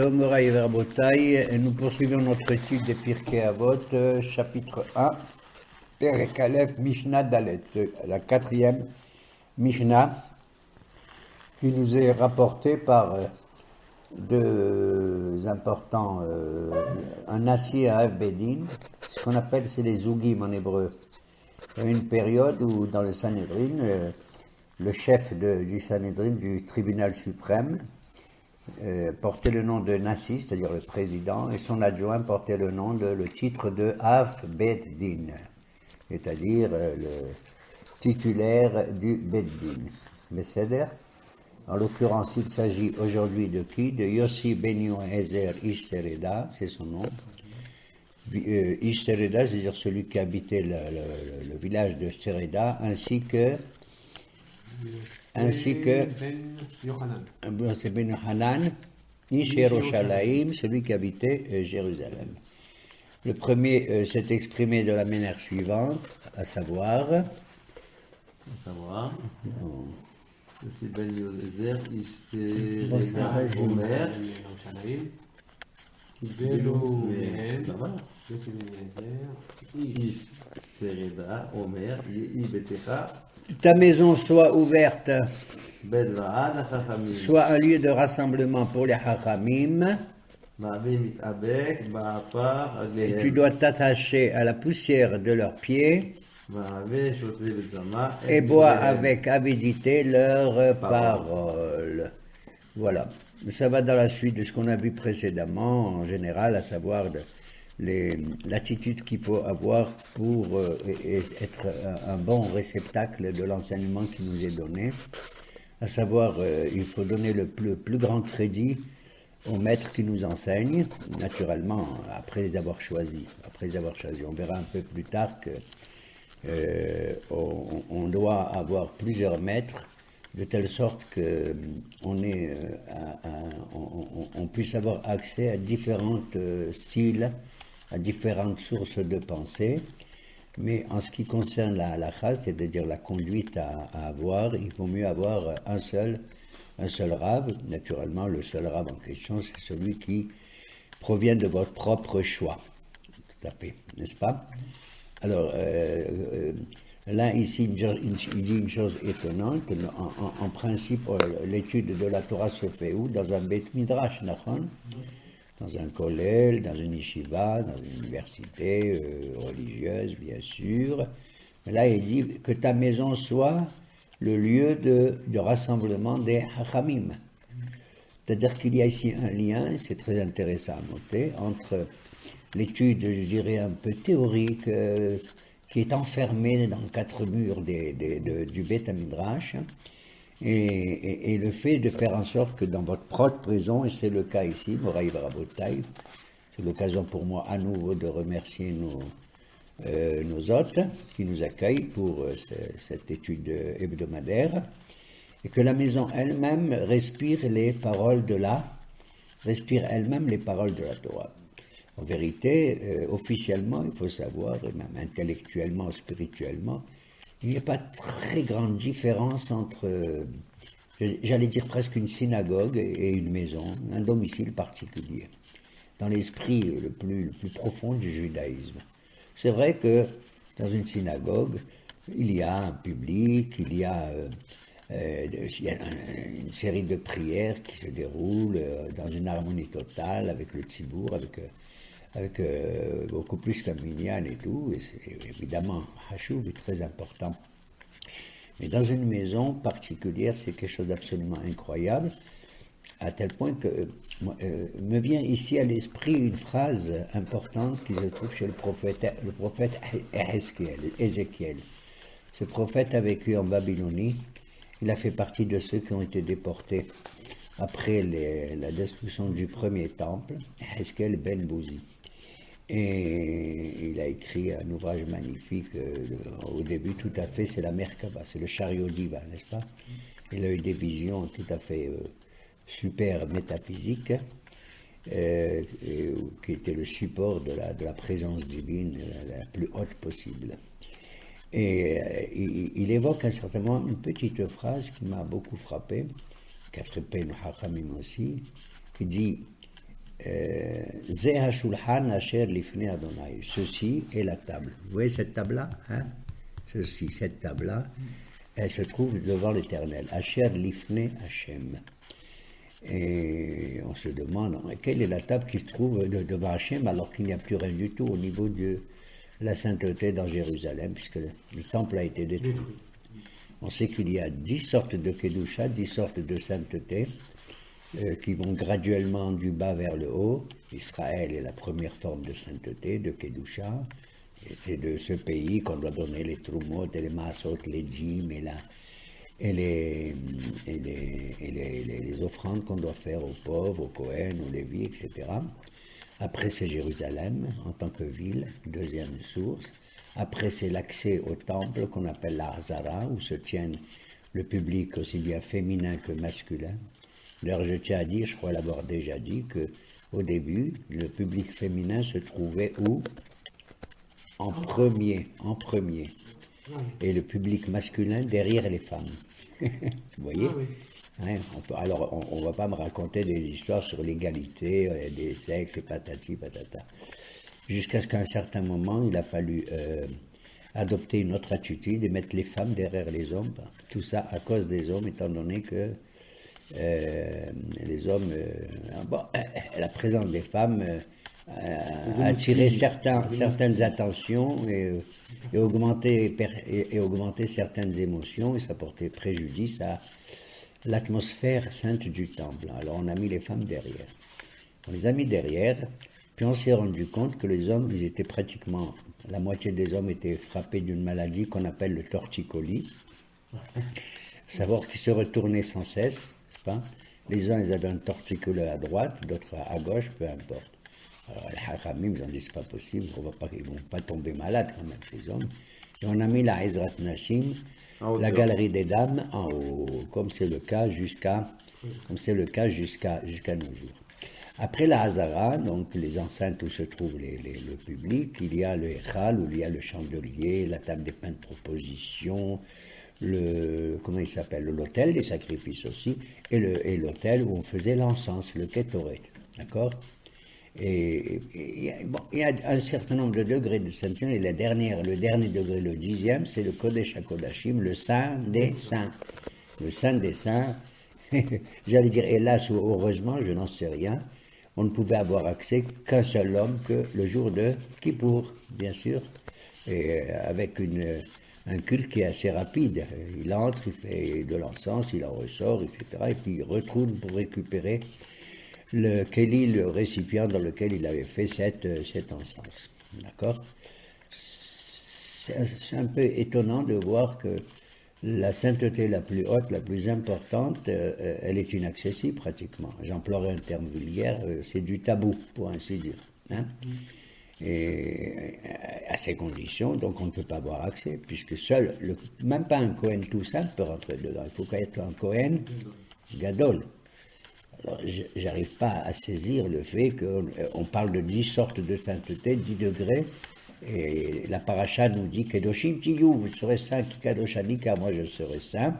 Moraï Verbotaï, nous poursuivons notre étude des Pirkei Avot, chapitre 1, Perek Aleph, Mishnah Dalet, la quatrième Mishnah, qui nous est rapportée par deux importants, un Nassi et un Bedin, ce qu'on appelle, c'est les Zougim en hébreu. Il y a une période où, dans le Sanhedrin, le chef du Sanhedrin, du tribunal suprême, portait le nom de Nassi, c'est-à-dire le président, et son adjoint portait le titre de Av Bet Din, c'est-à-dire le titulaire du Bet Din. Besséder. En l'occurrence, il s'agit aujourd'hui de qui? De Yossi Ben Yoézer Ish Sereda, c'est son nom. Ish Sereda, c'est-à-dire celui qui habitait le village de Sereda, ainsi que Ben Yohanan, Ish Yerushalayim, celui qui habitait Jérusalem. Le premier s'est exprimé de la manière suivante, à savoir, c'est Ben Yoézer, Ish Sereda, Omer, Ish Sereda, Omer, Yehi Betecha, ta maison soit ouverte, soit un lieu de rassemblement pour les Hachamim, et tu dois t'attacher à la poussière de leurs pieds, et bois avec avidité leurs paroles. Voilà. Ça va dans la suite de ce qu'on a vu précédemment, en général, à savoir l'attitude qu'il faut avoir pour être un bon réceptacle de l'enseignement qui nous est donné. À savoir, il faut donner le plus grand crédit aux maîtres qui nous enseignent, naturellement, après les avoir choisis. On verra un peu plus tard qu'on doit avoir plusieurs maîtres, de telle sorte qu'on puisse avoir accès à différents styles, à différentes sources de pensée. Mais en ce qui concerne la halakha, c'est-à-dire la conduite à avoir, il vaut mieux avoir un seul rave. Naturellement, le seul rave en question, c'est celui qui provient de votre propre choix. Tout à fait, n'est-ce pas? Alors, là, ici, il dit une chose étonnante. En principe, l'étude de la Torah se fait où? Dans un Beth Midrash, dans un kollel, dans une yeshiva, dans une université religieuse, bien sûr. Mais là, il dit que ta maison soit le lieu de rassemblement des hachamim. C'est-à-dire qu'il y a ici un lien, c'est très intéressant à noter, entre l'étude, je dirais, un peu théorique, qui est enfermée dans 4 murs du Beth Midrash, et le fait de faire en sorte que dans votre propre maison, et c'est le cas ici, Moraï Varabotaï, c'est l'occasion pour moi à nouveau de remercier nos hôtes qui nous accueillent pour cette étude hebdomadaire, et que la maison elle-même respire elle-même les paroles de la Torah. En vérité, officiellement, il faut savoir, et même intellectuellement, spirituellement, il n'y a pas très grande différence entre, j'allais dire presque une synagogue et une maison, un domicile particulier, dans l'esprit le plus profond du judaïsme. C'est vrai que dans une synagogue, il y a un public, il y a une série de prières qui se déroulent dans une harmonie totale avec le tzibour, avec beaucoup plus qu'un minyan et tout, et c'est évidemment Hashuv est très important. Mais dans une maison particulière, c'est quelque chose d'absolument incroyable, à tel point que me vient ici à l'esprit une phrase importante qui se trouve chez le prophète Ézéchiel. Ce prophète a vécu en Babylonie, il a fait partie de ceux qui ont été déportés après la destruction du premier temple, Ézéchiel ben Bouzi. Et il a écrit un ouvrage magnifique, au début tout à fait, c'est la Merkava, c'est le chariot divin, n'est-ce pas? Il a eu des visions tout à fait super métaphysiques, qui étaient le support de la présence divine la plus haute possible. Et il évoque à un certain moment une petite phrase qui m'a beaucoup frappé, qui a frappé le Hachamim aussi, qui dit Ze hashulchan asher lifnei Adonai. Ceci est la table. Vous voyez cette table-là, hein? Cette table-là, elle se trouve devant l'Éternel. Asher lifnei Hashem. Et on se demande quelle est la table qui se trouve devant Hachem alors qu'il n'y a plus rien du tout au niveau de la sainteté dans Jérusalem, puisque le temple a été détruit. On sait qu'il y a 10 sortes de Kedusha, 10 sortes de sainteté, qui vont graduellement du bas vers le haut. Israël est la première forme de sainteté, de Kedusha. Et c'est de ce pays qu'on doit donner les Trumot et les Maasot, les Djim et les offrandes qu'on doit faire aux pauvres, aux Kohen, aux Lévis, etc. Après, c'est Jérusalem en tant que ville, deuxième source. Après, c'est l'accès au temple qu'on appelle la Hazara, où se tiennent le public aussi bien féminin que masculin. D'ailleurs, je tiens à dire, je crois l'avoir déjà dit, qu'au début, le public féminin se trouvait où? En premier. Et le public masculin derrière les femmes. Vous voyez? Hein, alors, on ne va pas me raconter des histoires sur l'égalité, des sexes, et patati patata. Jusqu'à ce qu'à un certain moment, il a fallu adopter une autre attitude et mettre les femmes derrière les hommes. Tout ça à cause des hommes, étant donné que les hommes, la présence des femmes a attiré certaines attentions et augmenté certaines émotions, et ça portait préjudice à l'atmosphère sainte du temple. Alors on a mis les femmes derrière. On les a mis derrière, puis on s'est rendu compte que les hommes, ils étaient pratiquement, la moitié des hommes étaient frappés d'une maladie qu'on appelle le torticolis, savoir qu'ils se retournaient sans cesse, n'est-ce pas? Les uns, ils avaient un torticolis à droite, d'autres à gauche, peu importe. Alors, les Hachamim, ils ont dit, c'est pas possible, ils ne vont pas tomber malades quand même, ces hommes. Et on a mis la Ezrat Nashim, la galerie des dames, en haut, comme c'est le cas jusqu'à nos jours. Après la Hazara, donc les enceintes où se trouve le public, il y a le Echal, où il y a le chandelier, la table des pains de proposition, l'autel, les sacrifices aussi, et l'autel où on faisait l'encens, le Ketoret, d'accord? Et il y a un certain nombre de degrés de sainteté, et le dernier degré, le 10e, c'est le Kodesh HaKodashim, le Saint des Saints. Le Saint des Saints, j'allais dire, hélas ou heureusement, je n'en sais rien, on ne pouvait avoir accès qu'un seul homme que le jour de Kippour, bien sûr, et avec un culte qui est assez rapide. Il entre, il fait de l'encens, il en ressort, etc. Et puis il retourne pour récupérer le Kéli, le récipient dans lequel il avait fait cet encens. D'accord? C'est un peu étonnant de voir que la sainteté la plus haute, la plus importante, elle est inaccessible pratiquement. J'emploierai un terme vulgaire, c'est du tabou, pour ainsi dire. Hein? Et à ces conditions, donc on ne peut pas avoir accès, puisque même pas un Kohen tout simple peut rentrer dedans. Il faut qu'il y ait un Kohen Gadol. Alors, j'arrive pas à saisir le fait qu'on parle de 10 sortes de sainteté, 10 degrés, et la paracha nous dit Kedoshim Tiyu, vous serez saint, Kadoshani, car moi je serai saint.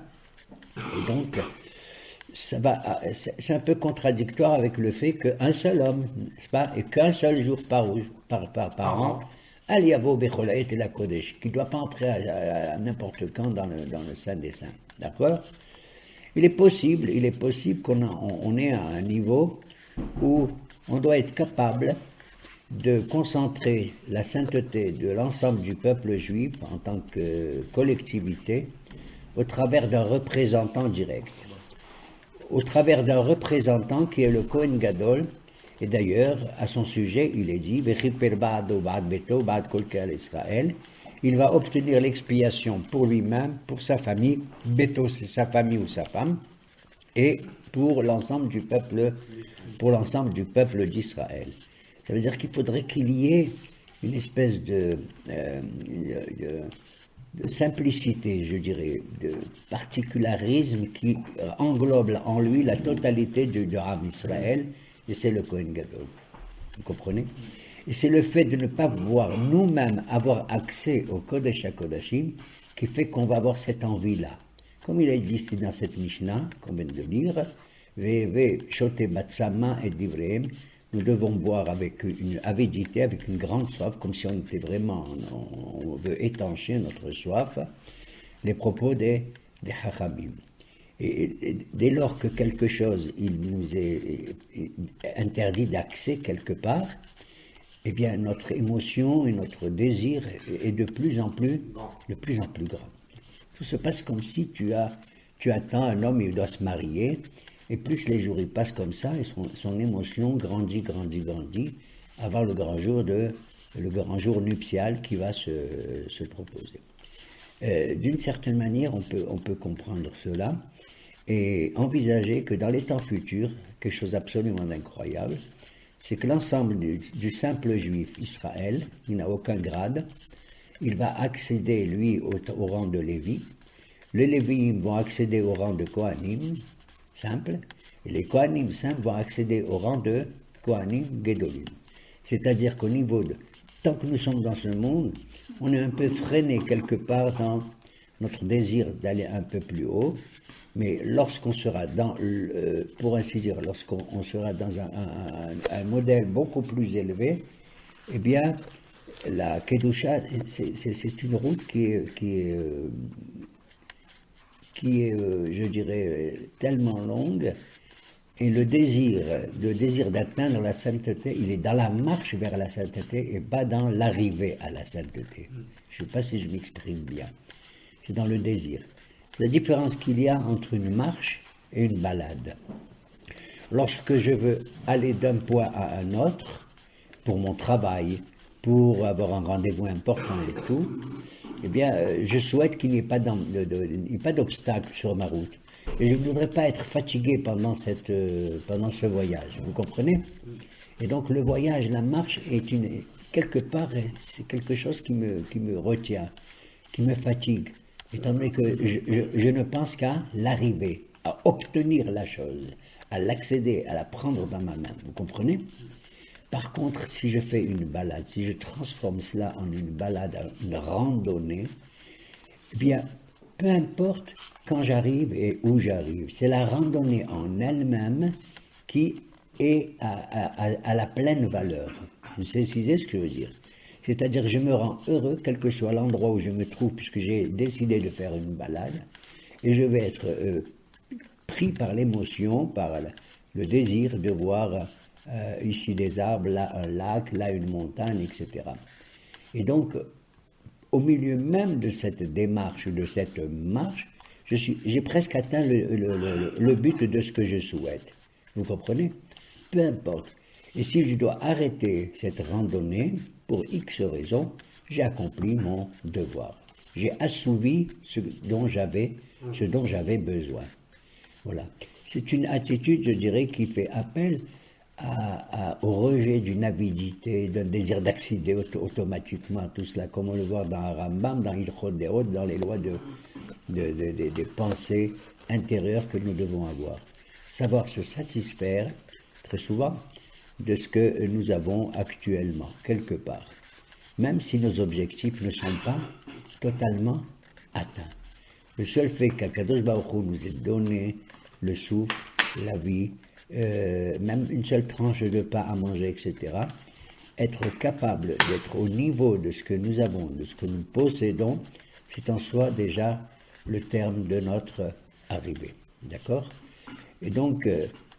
Et donc, c'est un peu contradictoire avec le fait qu'un seul homme, n'est-ce pas, et qu'un seul jour par an, Aliavo Becholaet et la Kodesh, qui ne doit pas entrer à n'importe quand dans le Saint des Saints. D'accord? Il est possible qu'on ait à un niveau où on doit être capable de concentrer la sainteté de l'ensemble du peuple juif en tant que collectivité au travers d'un représentant direct. Au travers d'un représentant qui est le Kohen Gadol, et d'ailleurs, à son sujet, il est dit il va obtenir l'expiation pour lui-même, pour sa famille, Beto c'est sa famille ou sa femme, et pour l'ensemble du peuple d'Israël. Ça veut dire qu'il faudrait qu'il y ait une espèce de simplicité, je dirais, de particularisme qui englobe en lui la totalité du Ram Israël, et c'est le Kohen Gadol. Vous comprenez? Et c'est le fait de ne pas pouvoir nous-mêmes avoir accès au Kodesh HaKodashim qui fait qu'on va avoir cette envie-là. Comme il est dit ici dans cette Mishnah qu'on vient de lire, Ve shote batsama et divreim, nous devons boire avec une avidité, avec une grande soif, comme si on était vraiment, on veut étancher notre soif, les propos des Hachamim. Et dès lors que quelque chose, il nous est interdit d'accès quelque part, eh bien notre émotion et notre désir est de plus en plus grand. Tout se passe comme si tu attends un homme, il doit se marier, et plus les jours ils passent comme ça, et son émotion grandit, avant le grand jour nuptial qui va se proposer. D'une certaine manière, on peut comprendre cela et envisager que dans les temps futurs, quelque chose d'absolument incroyable, c'est que l'ensemble du simple juif Israël, il n'a aucun grade, il va accéder, lui, au rang de Lévi. Les Lévi'im vont accéder au rang de Kohanim, simple, et les Kohanim simples vont accéder au rang de Kohanim Gedolim. C'est-à-dire qu'au niveau de... Tant que nous sommes dans ce monde, on est un peu freiné quelque part dans notre désir d'aller un peu plus haut, mais lorsqu'on sera dans, pour ainsi dire, lorsqu'on sera dans un modèle beaucoup plus élevé, eh bien, la Kedusha, c'est une route qui est, je dirais, tellement longue, et le désir d'atteindre la sainteté, il est dans la marche vers la sainteté et pas dans l'arrivée à la sainteté. Je ne sais pas si je m'exprime bien. C'est dans le désir. C'est la différence qu'il y a entre une marche et une balade. Lorsque je veux aller d'un point à un autre, pour mon travail, pour avoir un rendez-vous important et tout, eh bien, je souhaite qu'il n'y ait pas d'obstacle sur ma route. Et je ne voudrais pas être fatigué pendant ce voyage, vous comprenez? Et donc le voyage, la marche, quelque part, c'est quelque chose qui me retient, qui me fatigue, étant donné que je ne pense qu'à l'arrivée, à obtenir la chose, à l'accéder, à la prendre dans ma main, vous comprenez? Par contre, si je fais une balade, si je transforme cela en une balade, une randonnée, eh bien, peu importe quand j'arrive et où j'arrive, c'est la randonnée en elle-même qui est à la pleine valeur. Vous savez ce que je veux dire? C'est-à-dire que je me rends heureux, quel que soit l'endroit où je me trouve, puisque j'ai décidé de faire une balade, et je vais être pris par l'émotion, par le désir de voir ici des arbres, là un lac, là une montagne, etc. Et donc, au milieu même de cette démarche, de cette marche, j'ai presque atteint le but de ce que je souhaite. Vous comprenez? Peu importe. Et si je dois arrêter cette randonnée, pour X raisons, j'ai accompli mon devoir. J'ai assouvi ce dont j'avais besoin. Voilà. C'est une attitude, je dirais, qui fait appel au rejet d'une avidité, d'un désir d'accéder automatiquement à tout cela, comme on le voit dans Rambam, dans Ilchot Deot, dans les lois des pensées intérieures que nous devons avoir. Savoir se satisfaire, très souvent, de ce que nous avons actuellement, quelque part, même si nos objectifs ne sont pas totalement atteints. Le seul fait qu'Akadosh Baruch Hu nous ait donné le souffle, la vie, même une seule tranche de pain à manger, etc., être capable d'être au niveau de ce que nous avons, de ce que nous possédons, c'est en soi déjà le terme de notre arrivée. D'accord? Et donc,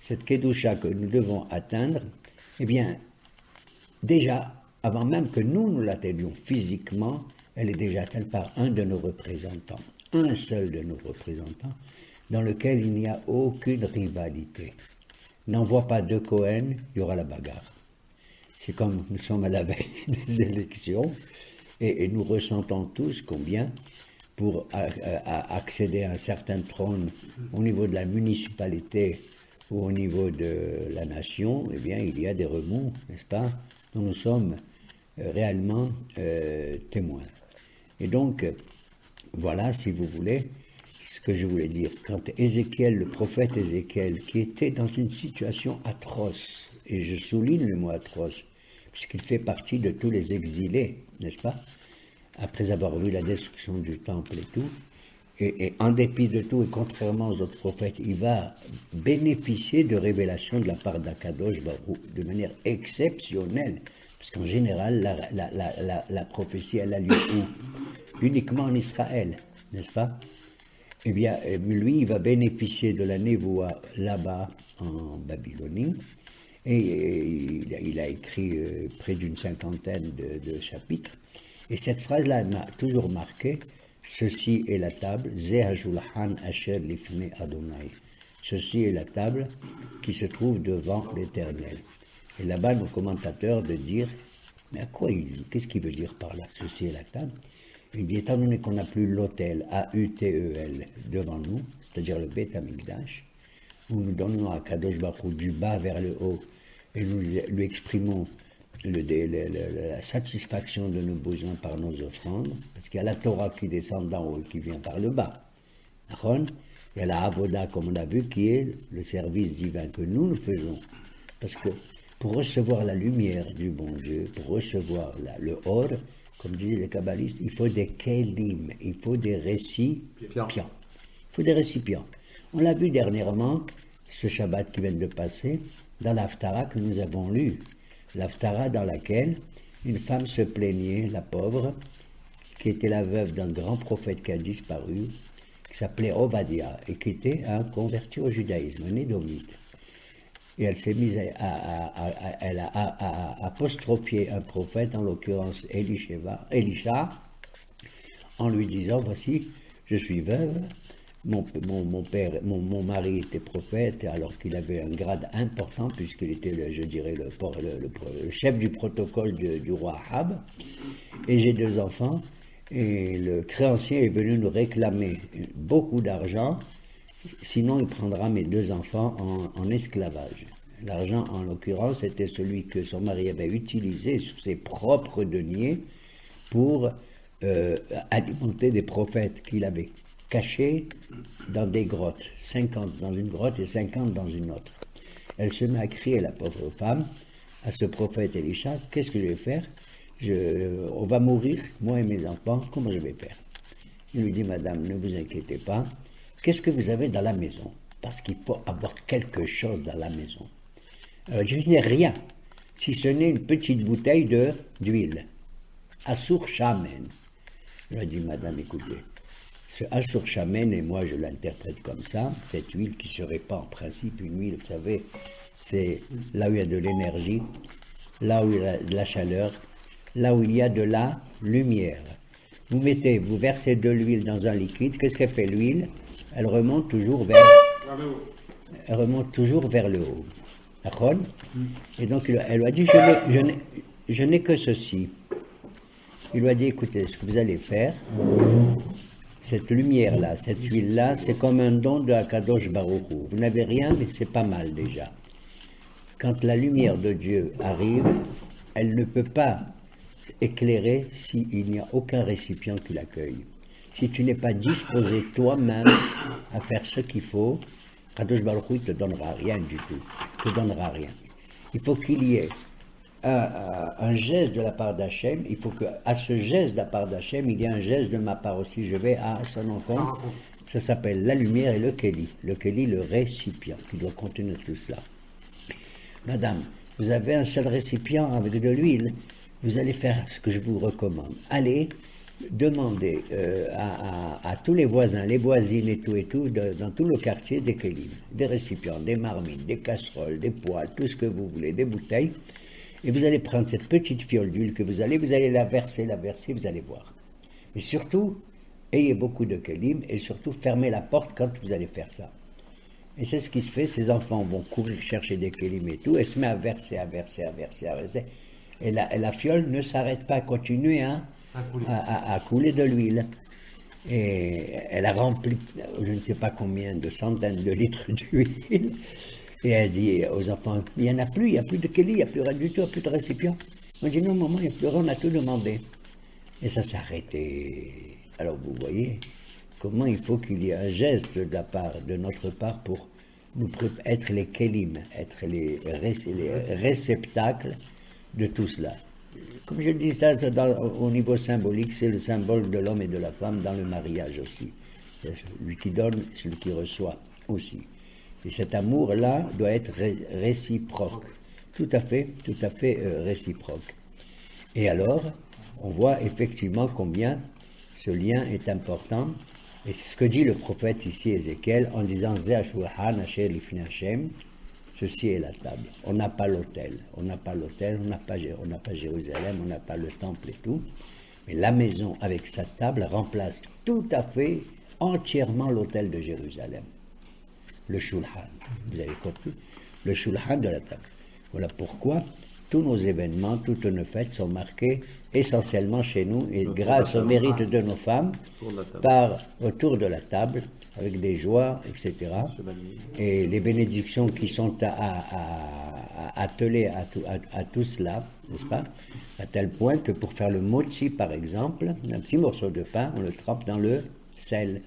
cette Kedusha que nous devons atteindre, eh bien, déjà, avant même que nous l'atteignions physiquement, elle est déjà atteinte par un de nos représentants, un seul de nos représentants, dans lequel il n'y a aucune rivalité. N'envoie pas deux Cohen, il y aura la bagarre. C'est comme nous sommes à la veille des élections, et nous ressentons tous combien, pour accéder à un certain trône au niveau de la municipalité ou au niveau de la nation, eh bien, il y a des remous, n'est-ce pas, dont nous sommes réellement témoins. Et donc, voilà, si vous voulez, ce que je voulais dire. Quand Ézéchiel, le prophète Ézéchiel, qui était dans une situation atroce, et je souligne le mot atroce, puisqu'il fait partie de tous les exilés, n'est-ce pas, après avoir vu la destruction du temple et tout, Et en dépit de tout, et contrairement aux autres prophètes, il va bénéficier de révélations de la part d'Akadosh Baruch de manière exceptionnelle. Parce qu'en général, la prophétie, elle a lieu où? Uniquement en Israël, n'est-ce pas? Eh bien, lui, il va bénéficier de la névoie là-bas, en Babylonie. Et il a écrit près d'une cinquantaine de chapitres. Et cette phrase-là m'a toujours marqué. Ceci est la table, Zeh hashulchan asher lifnei Adonai. Ceci est la table qui se trouve devant l'Éternel. Et là-bas, nos commentateurs de dire, mais à quoi qu'est-ce qu'il veut dire par là? Ceci est la table. Il dit, étant donné qu'on n'a plus l'autel, A-U-T-E-L, devant nous, c'est-à-dire le Beth Amikdash, où nous donnons à Kadosh Baruch Hu du bas vers le haut, et nous lui exprimons la satisfaction de nos besoins par nos offrandes, parce qu'il y a la Torah qui descend d'en haut et qui vient par le bas. Il y a la Avoda, comme on a vu, qui est le service divin que nous faisons. Parce que pour recevoir la lumière du bon Dieu, pour recevoir le Or, comme disaient les kabbalistes, il faut des kelim, il faut des récipients. Il faut des récipients. On l'a vu dernièrement, ce Shabbat qui vient de passer, dans l'Haftara que nous avons lu. L'Haftara dans laquelle une femme se plaignait, la pauvre, qui était la veuve d'un grand prophète qui a disparu, qui s'appelait Ovadia, et qui était un converti au judaïsme, un édomite. Et elle s'est mise elle a apostrophié un prophète, en l'occurrence Elisha, en lui disant, voici, je suis veuve, mon mari était prophète, alors qu'il avait un grade important, puisqu'il était, le chef du protocole du roi Ahab, et j'ai 2 enfants, et le créancier est venu nous réclamer beaucoup d'argent, sinon il prendra mes 2 enfants en esclavage. L'argent, en l'occurrence, était celui que son mari avait utilisé sur ses propres deniers pour alimenter des prophètes qu'il avait cachés dans des grottes, 50 dans une grotte et 50 dans une autre. Elle se met à crier, la pauvre femme, à ce prophète Elisha, qu'est-ce que je vais faire? On va mourir, moi et mes enfants, comment je vais faire? Il lui dit, madame, ne vous inquiétez pas, qu'est-ce que vous avez dans la maison? Parce qu'il faut avoir quelque chose dans la maison. Alors, je n'ai rien, si ce n'est une petite bouteille d'huile. Asur Shamen. Je lui ai dit, madame, écoutez, ce Asur Shamen, et moi je l'interprète comme ça, cette huile qui serait pas en principe une huile, vous savez, c'est là où il y a de l'énergie, là où il y a de la chaleur, là où il y a de la lumière. Vous versez de l'huile dans un liquide, qu'est-ce qu'elle fait l'huile? Elle remonte toujours vers le haut. D'accord? Et donc elle lui a dit, je n'ai que ceci. Il lui a dit, écoutez, ce que vous allez faire, cette lumière-là, cette huile-là, c'est comme un don de Akadosh Baruch Hu. Vous n'avez rien, mais c'est pas mal déjà. Quand la lumière de Dieu arrive, elle ne peut pas éclairer s'il n'y a aucun récipient qui l'accueille. Si tu n'es pas disposé toi-même à faire ce qu'il faut, Kadosh Baruch Hu ne te donnera rien du tout. Il te donnera rien. Il faut qu'il y ait un geste de la part d'Hachem. Il faut qu'à ce geste de la part d'Hachem, il y ait un geste de ma part aussi. Je vais à son encontre. Ça s'appelle la lumière et le Kéli. Le Kéli, le récipient, qui doit contenir tout cela. Madame, vous avez un seul récipient avec de l'huile. Vous allez faire ce que je vous recommande. Allez demander à tous les voisins, les voisines et tout, dans tout le quartier, des kélim, des récipients, des marmites, des casseroles, des poêles, tout ce que vous voulez, des bouteilles. Et vous allez prendre cette petite fiole d'huile que vous allez la verser, vous allez voir. Mais surtout, ayez beaucoup de kélim et surtout fermez la porte quand vous allez faire ça. Et c'est ce qui se fait, ces enfants vont courir chercher des kélim et tout, et se met à verser. Et la fiole ne s'arrête pas, continue à couler de l'huile. Et elle a rempli, je ne sais pas combien de centaines de litres d'huile. Et elle dit aux enfants, il n'y en a plus, il n'y a plus de kéli, il n'y a plus rien du tout, il n'y a plus de récipient. On dit, non, maman, il n'y a plus rien, on a tout demandé. Et ça s'est arrêté. Alors vous voyez comment il faut qu'il y ait un geste de notre part pour être les kélim, être les réceptacles de tout cela. Comme je dis ça, au niveau symbolique, c'est le symbole de l'homme et de la femme dans le mariage aussi. Celui qui donne, celui qui reçoit aussi. Et cet amour-là doit être réciproque, tout à fait réciproque. Et alors, on voit effectivement combien ce lien est important. Et c'est ce que dit le prophète ici, Ézéchiel, en disant Zeh ha-shulchan asher lifnei Hashem, ceci est la table. On n'a pas l'autel, on n'a pas Jérusalem, on n'a pas le temple et tout. Mais la maison avec sa table remplace tout à fait, entièrement l'autel de Jérusalem. Le shulchan, vous avez compris? Le shulchan de la table. Voilà pourquoi tous nos événements, toutes nos fêtes sont marquées essentiellement chez nous et grâce au mérite de nos femmes, autour de la table, avec des joies, etc. Et les bénédictions qui sont attelées à tout cela, n'est-ce pas? À tel point que pour faire le motzi, par exemple, un petit morceau de pain, on le trempe dans le sel.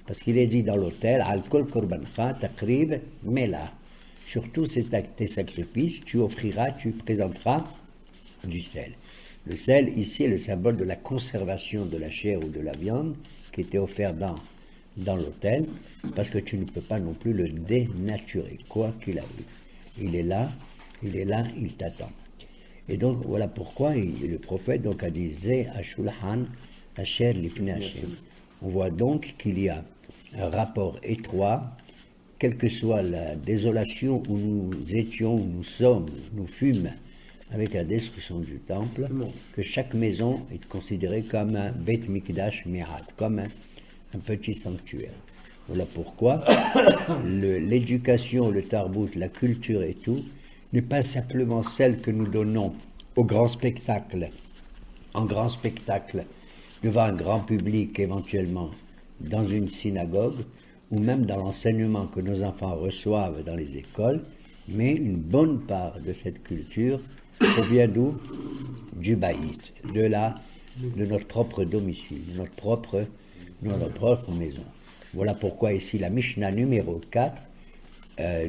Parce qu'il est dit dans l'autel, Al-Kol Korbancha Takrib Mela. Sur tous tes sacrifices, tu offriras, tu présenteras du sel. Le sel, ici, est le symbole de la conservation de la chair ou de la viande qui était offert dans l'autel, parce que tu ne peux pas non plus le dénaturer, quoi qu'il arrive. Il est là, il t'attend. Et donc, voilà pourquoi le prophète donc, a dit Zeh ha-shulchan asher lifnei Hashem. On voit donc qu'il y a un rapport étroit, quelle que soit la désolation où nous étions, où nous sommes, nous fûmes, avec la destruction du temple, que chaque maison est considérée comme un Beit Mikdash Mi'at, comme un petit sanctuaire. Voilà pourquoi l'éducation, le tarbout, la culture et tout, n'est pas simplement celle que nous donnons au grand spectacle, en grand spectacle, devant un grand public éventuellement, dans une synagogue, ou même dans l'enseignement que nos enfants reçoivent dans les écoles, mais une bonne part de cette culture provient d'où? Du baït, de notre propre domicile, de notre propre maison. Voilà pourquoi ici la Mishnah numéro 4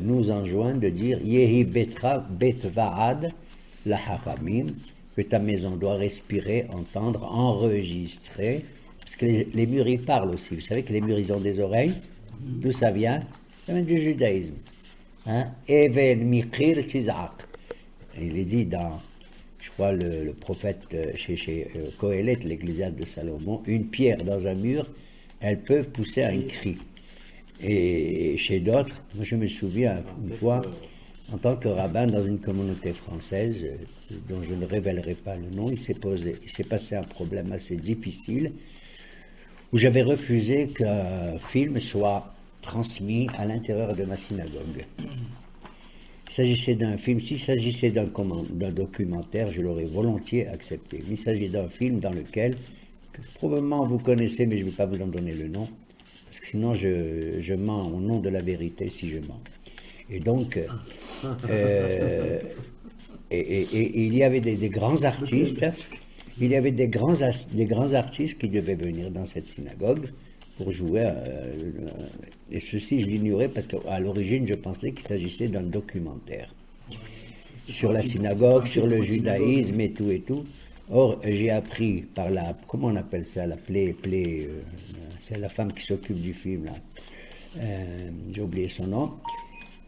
nous enjoint de dire Yehi betra bet vaad la hachamim, que ta maison doit respirer, entendre, enregistrer, parce que les murs ils parlent aussi. Vous savez que les murs ils ont des oreilles. D'où ça vient? Ça vient du judaïsme. Even mikhir tizak. Il est dit dans, je crois, le prophète chez Kohelet, l'Ecclésiaste de Salomon, une pierre dans un mur, elle peut pousser un cri. Et chez d'autres, moi je me souviens une fois, en tant que rabbin dans une communauté française, dont je ne révélerai pas le nom, il s'est passé un problème assez difficile, où j'avais refusé qu'un film soit transmis à l'intérieur de ma synagogue. Il s'agissait d'un film, s'il s'agissait d'un documentaire, je l'aurais volontiers accepté. Mais il s'agit d'un film dans lequel, que probablement vous connaissez, mais je ne vais pas vous en donner le nom, parce que sinon je mens au nom de la vérité si je mens. Et donc, il y avait des grands artistes. Il y avait des grands artistes qui devaient venir dans cette synagogue pour jouer. Et ceci, je l'ignorais parce qu'à l'origine, je pensais qu'il s'agissait d'un documentaire sur la synagogue, sur le judaïsme et tout et tout. Or, j'ai appris par comment on appelle ça, c'est la femme qui s'occupe du film, là. J'ai oublié son nom,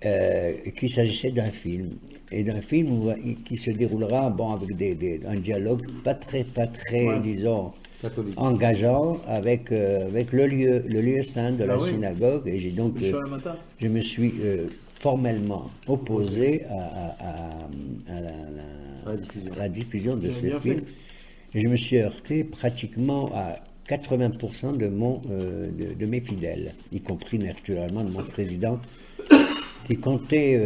qu'il s'agissait d'un film. Et d'un film qui se déroulera avec un dialogue pas très ouais, disons, catholique, engageant avec le lieu saint de la synagogue. Et j'ai donc, je me suis formellement opposé à la diffusion de ce film. Et je me suis heurté pratiquement à 80% de mes fidèles, y compris naturellement de mon président, qui comptait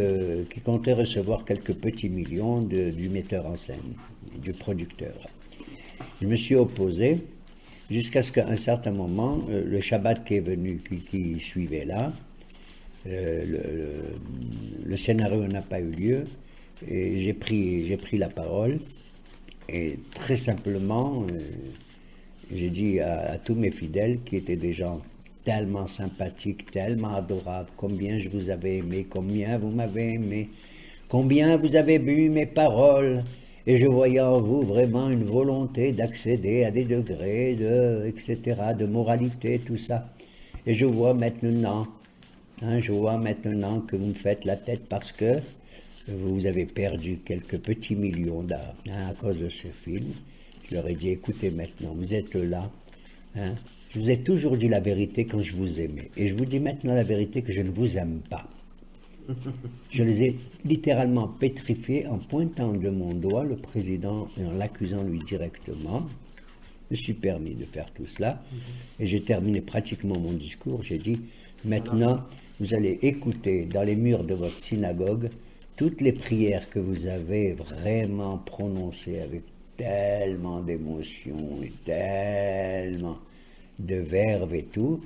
recevoir quelques petits millions du metteur en scène, du producteur. Je me suis opposé jusqu'à ce qu'à un certain moment, le Shabbat qui est venu, qui suivait là, le scénario n'a pas eu lieu, et j'ai pris la parole, et très simplement, j'ai dit à tous mes fidèles, qui étaient des gens tellement sympathique, tellement adorable, combien je vous avais aimé, combien vous m'avez aimé, combien vous avez bu mes paroles, et je voyais en vous vraiment une volonté d'accéder à des degrés, etc., de moralité, tout ça. Et je vois maintenant, je vois maintenant que vous me faites la tête parce que vous avez perdu quelques petits millions à cause de ce film. Je leur ai dit, écoutez maintenant, vous êtes là. Je vous ai toujours dit la vérité quand je vous aimais. Et je vous dis maintenant la vérité que je ne vous aime pas. Je les ai littéralement pétrifiés en pointant de mon doigt le président et en l'accusant lui directement. Je me suis permis de faire tout cela. Et j'ai terminé pratiquement mon discours. J'ai dit, maintenant, vous allez écouter dans les murs de votre synagogue toutes les prières que vous avez vraiment prononcées avec tellement d'émotion et tellement de verve et tout,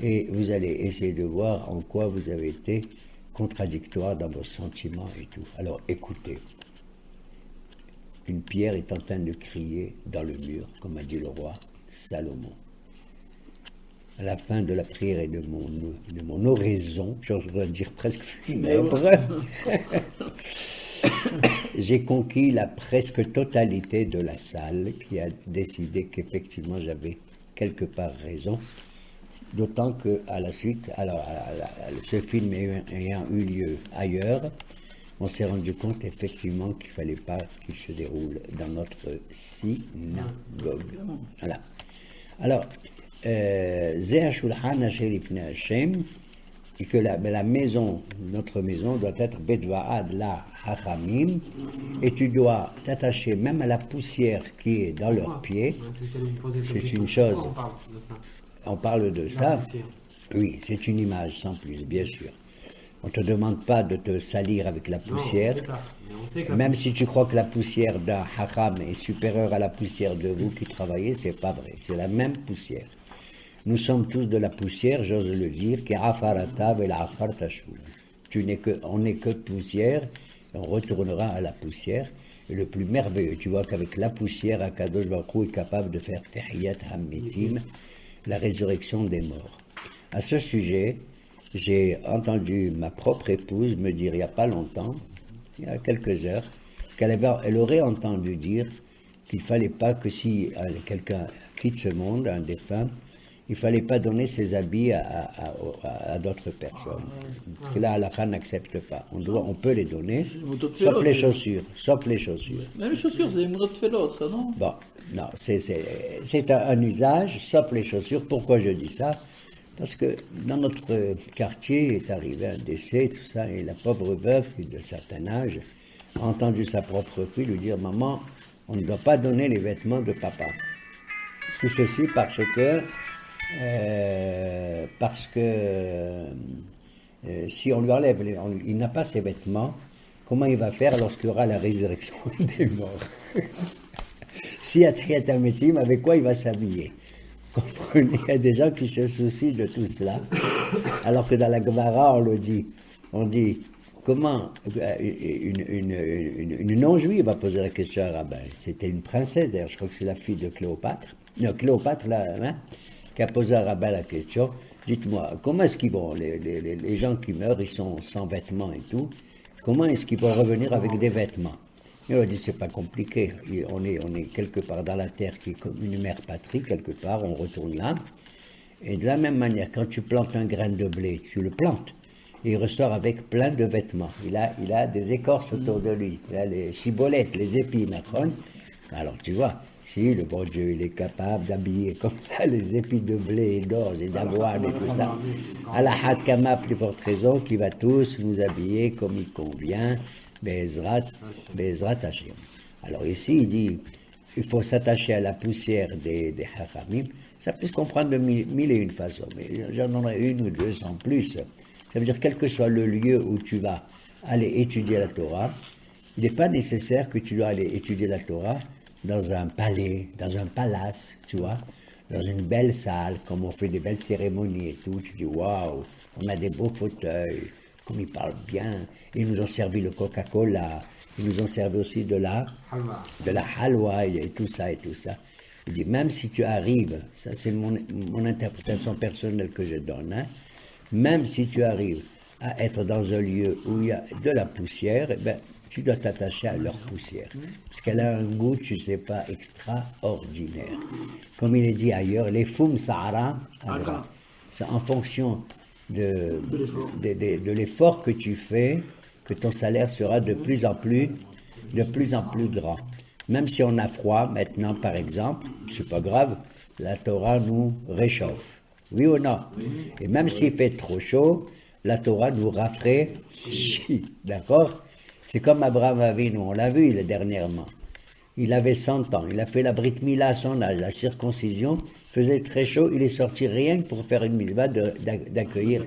et vous allez essayer de voir en quoi vous avez été contradictoire dans vos sentiments et tout. Alors écoutez, une pierre est en train de crier dans le mur, comme a dit le roi Salomon. À la fin de la prière et de mon oraison, j'oserais dire presque funèbre, j'ai conquis la presque totalité de la salle qui a décidé qu'effectivement j'avais quelque part raison. D'autant qu'à la suite, alors ce film ayant eu lieu ailleurs, on s'est rendu compte effectivement qu'il ne fallait pas qu'il se déroule dans notre synagogue. Voilà. Alors, Zéha Shulchan Asher Ifnei Hashem, et que la maison, notre maison, doit être Bedvaad la Hachamim, et tu dois t'attacher même à la poussière qui est dans leurs pieds. C'est une chose. On parle de ça. Oui, c'est une image sans plus, bien sûr. On ne te demande pas de te salir avec la poussière. Même si tu crois que la poussière d'un Hacham est supérieure à la poussière de vous qui travaillez, c'est pas vrai. C'est la même poussière. Nous sommes tous de la poussière, j'ose le dire, qui afarata vel afar tashul. On n'est que poussière, et on retournera à la poussière. Et le plus merveilleux, tu vois qu'avec la poussière, Akadosh Baruch Hu est capable de faire Tehiyat Hammetim, la résurrection des morts. À ce sujet, j'ai entendu ma propre épouse me dire il n'y a pas longtemps, il y a quelques heures, qu'elle aurait entendu dire qu'il ne fallait pas que si quelqu'un quitte ce monde, un défunt, il ne fallait pas donner ses habits à d'autres personnes. Parce que là, Allah n'accepte pas. On peut les donner, sauf les chaussures. Mais les chaussures, c'est une autre félote, ça, non? Bon, non, c'est un usage, sauf les chaussures. Pourquoi je dis ça? Parce que dans notre quartier est arrivé un décès, tout ça, et la pauvre veuve, qui est de certain âge, a entendu sa propre fille lui dire « Maman, on ne doit pas donner les vêtements de papa. » Tout ceci parce que si on lui enlève, il n'a pas ses vêtements, comment il va faire lorsqu'il y aura la résurrection des morts? Si à Tehiyat Hammetim, avec quoi il va s'habiller? Comprenez, il y a des gens qui se soucient de tout cela, alors que dans la Gemara, on dit, comment une non-juive va poser la question à Rabbin. C'était une princesse, d'ailleurs, je crois que c'est la fille de Cléopâtre. Non, Cléopâtre, là, qui a posé à Rabbin la question, dites-moi, comment est-ce qu'ils vont, les gens qui meurent, ils sont sans vêtements et tout, comment est-ce qu'ils vont revenir avec des vêtements? Et on a dit, c'est pas compliqué, on est quelque part dans la terre qui est comme une mère patrie, quelque part, on retourne là, et de la même manière, quand tu plantes un grain de blé, tu le plantes, et il ressort avec plein de vêtements, il a des écorces autour de lui, il a les cibolettes, les épines, alors tu vois, si le bon Dieu il est capable d'habiller comme ça les épis de blé et d'orge et d'avoine et tout ça, à la Hadkama, plus forte raison, qui va tous nous habiller comme il convient, Be'ezrat Hashem. Alors ici, il dit, il faut s'attacher à la poussière des Hachamim. Ça peut se comprendre de mille et une façons, mais j'en aurai une ou deux sans plus. Ça veut dire, quel que soit le lieu où tu vas aller étudier la Torah, il n'est pas nécessaire que tu dois aller étudier la Torah dans un palais, dans un palace, tu vois, dans une belle salle, comme on fait des belles cérémonies et tout. Tu dis, waouh, on a des beaux fauteuils, comme ils parlent bien. Ils nous ont servi le Coca-Cola, ils nous ont servi aussi de la halwa et tout ça et tout ça. Il dit, même si tu arrives, ça c'est mon interprétation personnelle que je donne, hein, même si tu arrives à être dans un lieu où il y a de la poussière, eh ben, tu dois t'attacher à leur poussière. Parce qu'elle a un goût, tu ne sais pas, extraordinaire. Comme il est dit ailleurs, les foum sahara, c'est en fonction de l'effort que tu fais que ton salaire sera de plus en plus grand. Même si on a froid maintenant, par exemple, c'est pas grave, la Torah nous réchauffe. Oui ou non? Et même s'il fait trop chaud, la Torah nous rafraîchit. D'accord? C'est comme Abraham Avinu, on l'a vu dernièrement. Il avait 100 ans, il a fait la Brit Mila à son âge, la circoncision, faisait très chaud, il est sorti rien que pour faire une mitzvah d'accueillir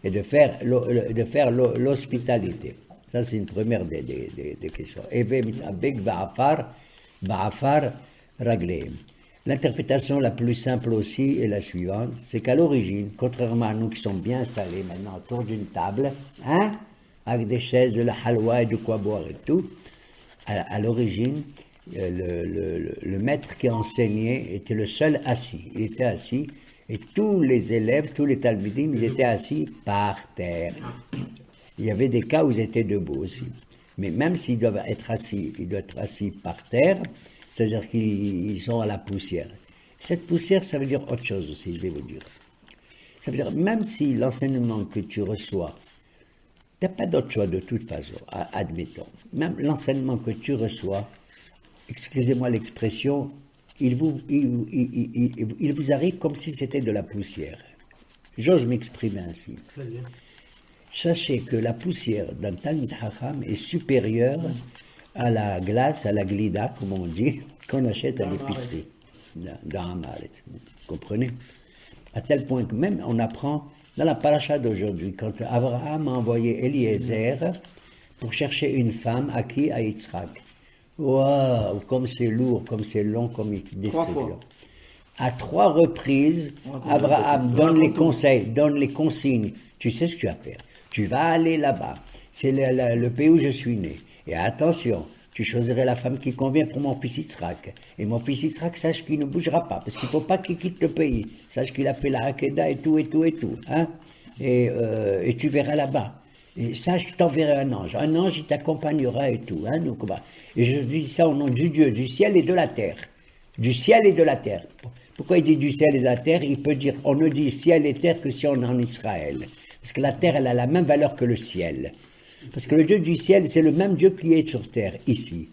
et de faire l'hospitalité. Ça, c'est une première des questions. L'interprétation la plus simple aussi est la suivante, c'est qu'à l'origine, contrairement à nous qui sommes bien installés maintenant autour d'une table, hein, avec des chaises, de la halwa et de quoi boire et tout, à l'origine, le maître qui enseignait était le seul assis. Il était assis et tous les élèves, tous les talmidim, ils étaient assis par terre. Il y avait des cas où ils étaient debout aussi. Mais même s'ils doivent être assis, ils doivent être assis par terre, c'est-à-dire qu'ils sont à la poussière. Cette poussière, ça veut dire autre chose aussi, je vais vous dire. Ça veut dire, même si l'enseignement que tu reçois, tu n'as pas d'autre choix de toute façon, admettons. Même l'enseignement que tu reçois, excusez-moi l'expression, il vous arrive comme si c'était de la poussière. J'ose m'exprimer ainsi. Sachez que la poussière d'un Talmid Chacham est supérieure à la glace, à la glida, comme on dit, qu'on achète à l'épicerie, dans Hamaretz. Vous comprenez? À tel point que même on apprend dans la paracha d'aujourd'hui, quand Abraham a envoyé Eliezer pour chercher une femme à qui? À Yitzhak. Waouh, comme c'est lourd, comme c'est long, comme il décrit. À 3 reprises, Abraham donne les conseils, donne les consignes. Tu sais ce que tu vas faire. Tu vas aller là-bas. C'est le pays où je suis né. Et attention, tu choisirais la femme qui convient pour mon fils Yitzhak. Et mon fils Yitzhak, sache qu'il ne bougera pas, parce qu'il ne faut pas qu'il quitte le pays. Sache qu'il a fait la Hakeda et tout, et tout, et tout. Hein? Et tu verras là-bas. Et sache, je t'enverrai un ange. Un ange, il t'accompagnera et tout. Hein? Donc, bah, et je dis ça au nom du Dieu, du ciel et de la terre. Du ciel et de la terre. Pourquoi il dit du ciel et de la terre? Il peut dire, on ne dit ciel et terre que si on est en Israël. Parce que la terre, elle a la même valeur que le ciel. Parce que le Dieu du ciel, c'est le même Dieu qui est sur terre, ici.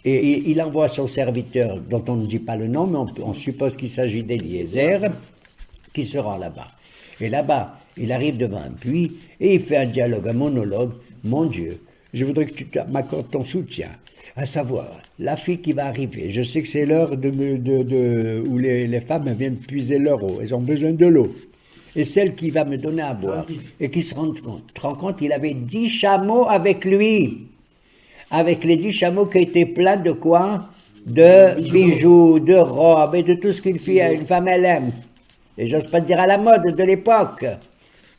Et il envoie son serviteur, dont on ne dit pas le nom, mais on suppose qu'il s'agit d'Eliezer, qui se rend là-bas. Et là-bas, il arrive devant un puits, et il fait un dialogue, un monologue. Mon Dieu, je voudrais que tu m'accordes ton soutien. À savoir, la fille qui va arriver, je sais que c'est l'heure où les femmes viennent puiser leur eau, elles ont besoin de l'eau. Et celle qui va me donner à boire, et qui se rend compte. Tu te rends compte, il avait 10 chameaux avec lui. Avec les 10 chameaux qui étaient pleins de quoi? De bijoux, de robes, et de tout ce qu'une fille, une femme, elle aime. Et j'ose pas dire à la mode de l'époque.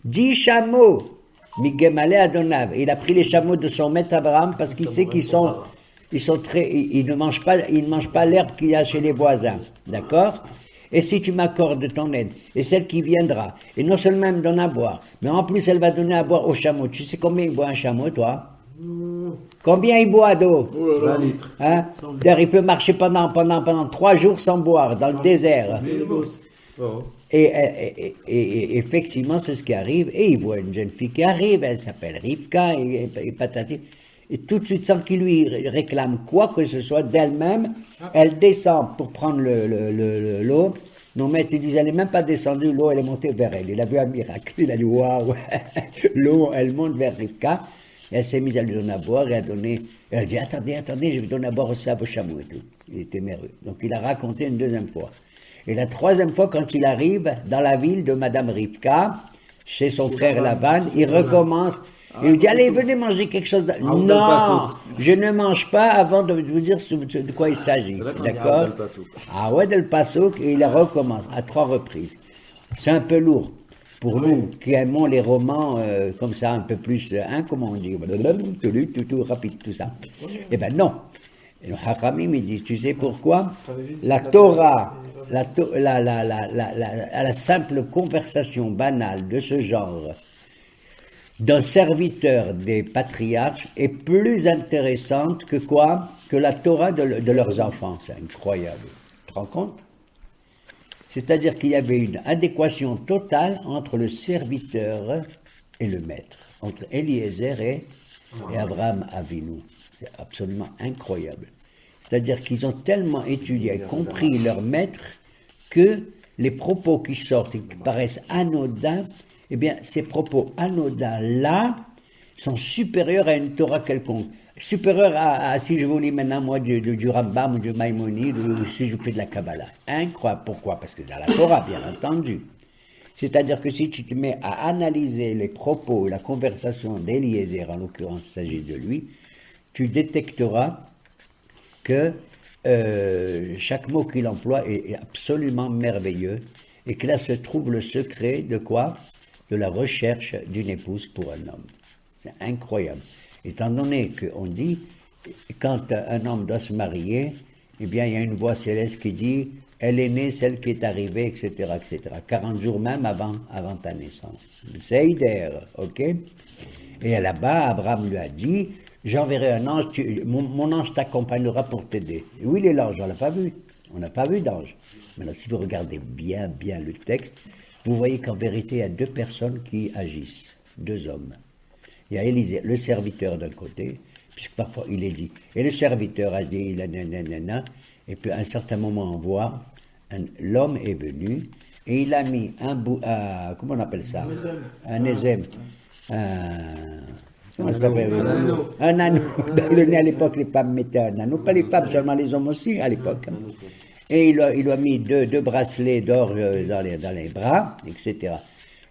10 chameaux. Migemalé Adonav. Il a pris les chameaux de son maître Abraham parce qu'il sait qu'ils sont très, ils ne mangent pas l'herbe qu'il y a chez les voisins. D'accord? Et si tu m'accordes ton aide, et celle qui viendra, et non seulement elle me donne à boire, mais en plus elle va donner à boire au chameau. Tu sais combien il boit un chameau, toi? Combien il boit d'eau? 20 litres. Hein? D'ailleurs, il peut marcher pendant 3 jours sans boire, dans le désert. Oh. Et effectivement, c'est ce qui arrive. Et il voit une jeune fille qui arrive, elle s'appelle Rivka, et patati. Et tout de suite, sans qu'il lui réclame quoi que ce soit d'elle-même, elle descend pour prendre l'eau. Nos maîtres disent, elle n'est même pas descendue, l'eau, elle est montée vers elle. Il a vu un miracle. Il a dit, waouh, l'eau, elle monte vers Rivka. Et elle s'est mise à lui donner à boire et à donner. Elle a dit, attendez, je vais donner à boire aussi à vos chameaux et tout. Il était merveilleux. Donc il a raconté une 2e fois. Et la 3e fois, quand il arrive dans la ville de Madame Rivka, chez son frère Lavan, il recommence. Il lui dit, allez, venez manger quelque chose. Non, je ne mange pas avant de vous dire de quoi il s'agit. D'accord? Ah ouais, del Passouk, et il recommence à 3 reprises. C'est un peu lourd pour nous qui aimons les romans comme ça, un peu plus, comment on dit, tout rapide, tout ça. Eh ben non. Et le Hachamim, il dit, tu sais pourquoi? La Torah, à la simple conversation banale de ce genre, d'un serviteur des patriarches est plus intéressante que quoi? Que la Torah de leurs enfants. C'est incroyable. Tu te rends compte? C'est-à-dire qu'il y avait une adéquation totale entre le serviteur et le maître, entre Eliezer et Abraham Avinu. C'est absolument incroyable. C'est-à-dire qu'ils ont tellement étudié et compris leur maître que les propos qui sortent et qui paraissent anodins, eh bien, ces propos anodins-là sont supérieurs à une Torah quelconque. Supérieurs à si je vous lis maintenant, moi, du Rambam ou du Maïmonide, ou si je fais de la Kabbalah. Incroyable. Pourquoi? Parce que dans la Torah, bien entendu. C'est-à-dire que si tu te mets à analyser les propos, la conversation d'Eliezer, en l'occurrence, il s'agit de lui, tu détecteras que chaque mot qu'il emploie est absolument merveilleux et que là se trouve le secret de quoi? De la recherche d'une épouse pour un homme. C'est incroyable. Étant donné qu'on dit, quand un homme doit se marier, eh bien il y a une voix céleste qui dit « Elle est née, celle qui est arrivée, etc. etc. » 40 jours même avant ta naissance. Seider, ok? Et là-bas, Abraham lui a dit « J'enverrai un ange, mon ange t'accompagnera pour t'aider. » Où il est l'ange? On l'a pas vu. On n'a pas vu d'ange. Maintenant, si vous regardez bien le texte, vous voyez qu'en vérité, il y a deux personnes qui agissent, deux hommes. Il y a Élisée, le serviteur d'un côté, puisque parfois il est dit, et le serviteur a dit, et puis à un certain moment on voit, l'homme est venu, et il a mis un bout, comment on appelle ça? Un ézème. Comment ça s'appelle? Un anneau. Dans le nez à l'époque, les femmes mettaient un anneau, pas les femmes, seulement les hommes aussi à l'époque. Et il lui a mis deux bracelets d'or dans les bras, etc.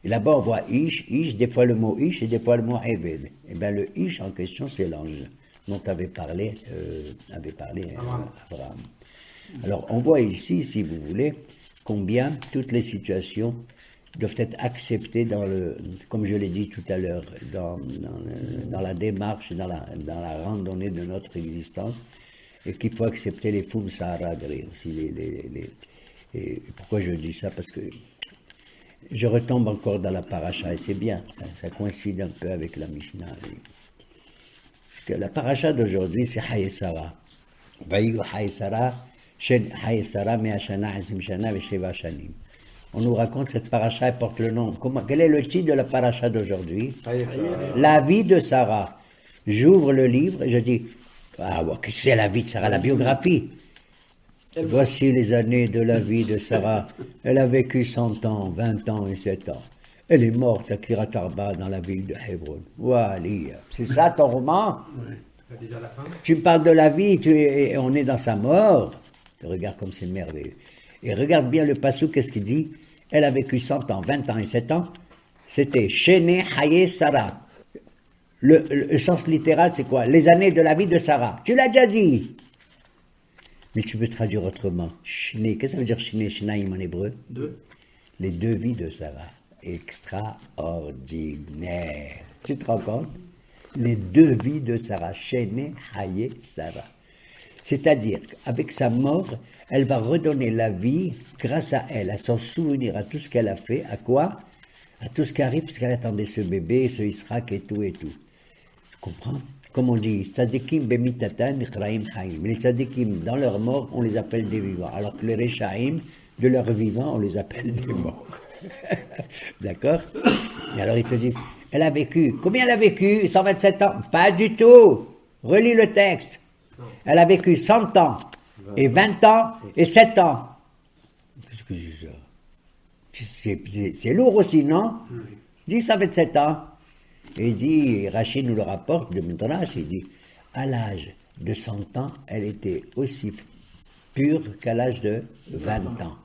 Et là-bas, on voit Ish, des fois le mot Ish et des fois le mot Eved. Et bien, le Ish en question, c'est l'ange dont avait parlé Abraham. Alors, on voit ici, si vous voulez, combien toutes les situations doivent être acceptées comme je l'ai dit tout à l'heure, dans la démarche, dans la randonnée de notre existence, et qu'il faut accepter les fum sahara aussi. Et pourquoi je dis ça? Parce que je retombe encore dans la paracha, et c'est bien, ça coïncide un peu avec la Mishnah. Parce que la paracha d'aujourd'hui, c'est Hayesara. Vayu Hayesara, Hayesara, Me'ashana, Azim Shana, Vesheva Shanim. On nous raconte cette paracha, elle porte le nom. Quel est le titre de la paracha d'aujourd'hui? La vie de Sarah. J'ouvre le livre et je dis, qu'est-ce que c'est la vie de Sarah? La biographie. Voici les années de la vie de Sarah. Elle a vécu 100 ans, 20 ans et 7 ans. Elle est morte à Kiryat Arba dans la ville de Hebron. Wali, c'est ça ton roman? Oui. Déjà la fin. Tu me parles de la vie, et on est dans sa mort. Regarde comme c'est merveilleux. Et regarde bien le passou, qu'est-ce qu'il dit? Elle a vécu 100 ans, 20 ans et 7 ans. C'était Shene Haye Sarah. Le sens littéral, c'est quoi? Les années de la vie de Sarah. Tu l'as déjà dit. Mais tu peux traduire autrement. Shne, qu'est-ce que ça veut dire Shne, Shnaim en hébreu? Deux. Les deux vies de Sarah. Extraordinaire. Tu te rends compte? Les deux vies de Sarah. Shene Haye Sarah. C'est-à-dire qu'avec sa mort, elle va redonner la vie grâce à elle, à son souvenir, à tout ce qu'elle a fait. À quoi? À tout ce qui arrive, parce qu'elle attendait ce bébé, ce Israq et tout et tout. Tu comprends? Comme on dit, Tzadikim bemitatan ichraim chaim. Les Tzadikim, dans leur mort, on les appelle des vivants. Alors que les Rechaim, de leur vivant, on les appelle des morts. D'accord? Et alors ils te disent, elle a vécu. Combien elle a vécu? 127 ans? Pas du tout. Relis le texte. Elle a vécu 100 ans, et 20 ans, et 7 ans. Qu'est-ce que c'est ça? C'est lourd aussi, non? Dis 127 ans. Et il dit, Rachid nous le rapporte de Midrash, il dit, à l'âge de 100 ans, elle était aussi pure qu'à l'âge de 20 ans.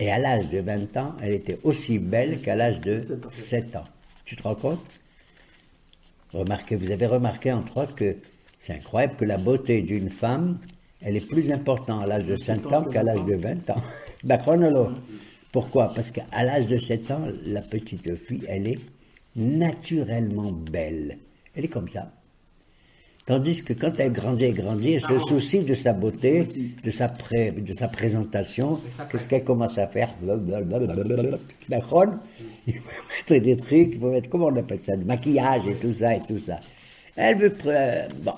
Et à l'âge de 20 ans, elle était aussi belle qu'à l'âge de 7 ans. Tu te rends compte? Remarquez, vous avez remarqué entre autres que c'est incroyable que la beauté d'une femme, elle est plus importante à l'âge de 5 ans qu'à l'âge de 20 ans. D'accord, Nolo? Pourquoi? Parce qu'à l'âge de 7 ans, la petite fille, elle est naturellement belle. Elle est comme ça. Tandis que quand elle grandit, elle se soucie de sa beauté, de sa présentation. Qu'est-ce qu'elle commence à faire? D'accord? Il faut mettre des trucs, il faut mettre, comment on appelle ça? Du maquillage et tout ça et tout ça. Elle veut... bon.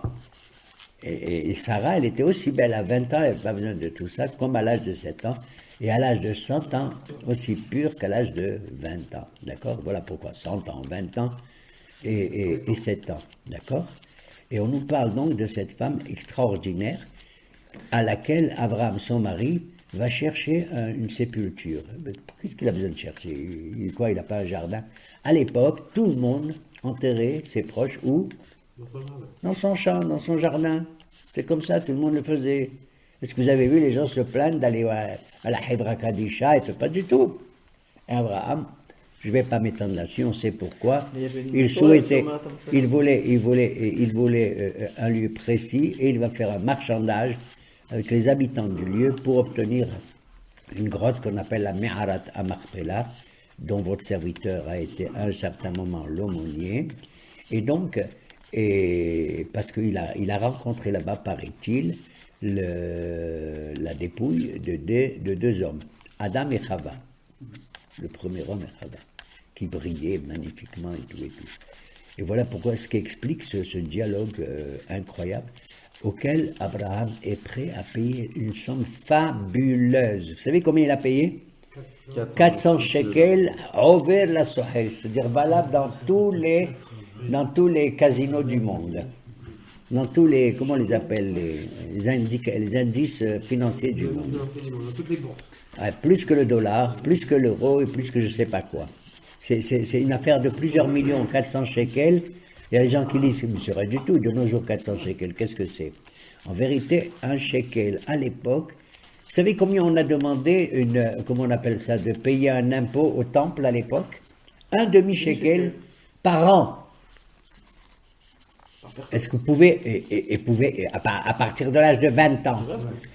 Et Sarah, elle était aussi belle à 20 ans, elle n'avait pas besoin de tout ça, comme à l'âge de 7 ans, et à l'âge de 100 ans, aussi pure qu'à l'âge de 20 ans. D'accord? Voilà pourquoi 100 ans, 20 ans et 7 ans. D'accord? Et on nous parle donc de cette femme extraordinaire à laquelle Abraham, son mari, va chercher une sépulture. Qu'est-ce qu'il a besoin de chercher? Il n'a pas un jardin. À l'époque, tout le monde enterrait ses proches où? Dans son champ, dans son jardin. C'est comme ça, tout le monde le faisait. Est-ce que vous avez vu les gens se plaindre d'aller à la Hebra Kadisha? Et pas du tout. Et Abraham, je ne vais pas m'étendre là-dessus, on sait pourquoi. Il souhaitait, il voulait un lieu précis et il va faire un marchandage avec les habitants du lieu pour obtenir une grotte qu'on appelle la Meharat Amarpela, dont votre serviteur a été à un certain moment l'aumônier. Et donc, parce qu'il a rencontré là-bas, paraît-il, la dépouille de deux hommes, Adam et Chava, le premier homme et Chava, qui brillaient magnifiquement et tout et tout. Et voilà pourquoi ce qui explique ce dialogue incroyable, auquel Abraham est prêt à payer une somme fabuleuse. Vous savez combien il a payé? 400 shekels, over la sohel, c'est-à-dire valable dans tous les casinos du monde, dans tous les, comment on les appelle, les indices financiers du monde. Toutes les bourses. Ouais, plus que le dollar, plus que l'euro et plus que je ne sais pas quoi. C'est une affaire de plusieurs millions, 400 shekels. Il y a des gens qui disent, mais c'est rien du tout, de nos jours 400 shekels, qu'est-ce que c'est? En vérité, un shekel à l'époque, vous savez combien on a demandé, comment on appelle ça, de payer un impôt au temple à l'époque? Un demi-shekel par an. Est-ce que vous pouvez, à partir de l'âge de 20 ans,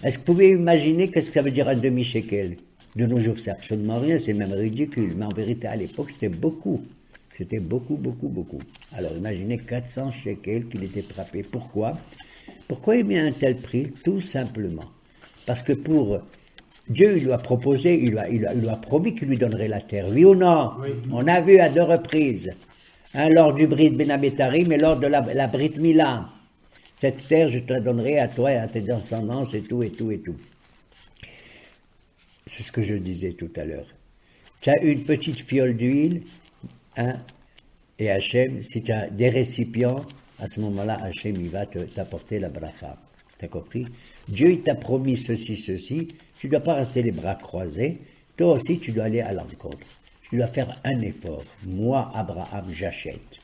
est-ce que vous pouvez imaginer qu'est-ce que ça veut dire un demi-shekel? De nos jours, c'est absolument rien, c'est même ridicule, mais en vérité, à l'époque, c'était beaucoup. C'était beaucoup, beaucoup, beaucoup. Alors imaginez 400 shekels qu'il était frappé. Pourquoi? Pourquoi il met un tel prix? Tout simplement. Parce que Dieu, il lui a proposé, il lui a promis qu'il lui donnerait la terre. Oui ou non? Oui. On a vu à 2 reprises. Lors du Brit Ben Abetarim et lors de la Brit Mila. Cette terre, je te la donnerai à toi et à tes descendants, et tout, et tout, et tout. C'est ce que je disais tout à l'heure. Tu as une petite fiole d'huile, et Hachem, si tu as des récipients, à ce moment-là, Hachem, il va t'apporter la bracha. Tu as compris? Dieu, il t'a promis ceci. Tu ne dois pas rester les bras croisés. Toi aussi, tu dois aller à l'encontre. Tu dois faire un effort. Moi, Abraham, j'achète.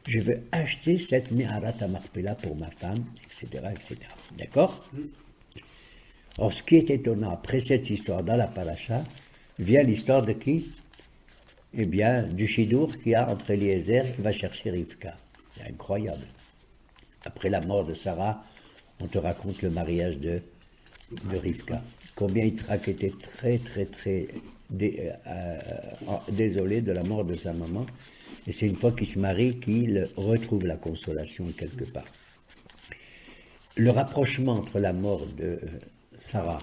Je veux acheter cette Meharat Amarpela pour ma femme, etc., etc. D'accord? Or, ce qui est étonnant, après cette histoire dans la paracha, vient l'histoire de qui? Eh bien, du chidour qu'il y a entre Eliezer qui va chercher Rivka. C'est incroyable. Après la mort de Sarah, on te raconte le mariage de Rivka. Combien Yitzhak était très désolé de la mort de sa maman. Et c'est une fois qu'il se marie qu'il retrouve la consolation quelque part. Le rapprochement entre la mort de Sarah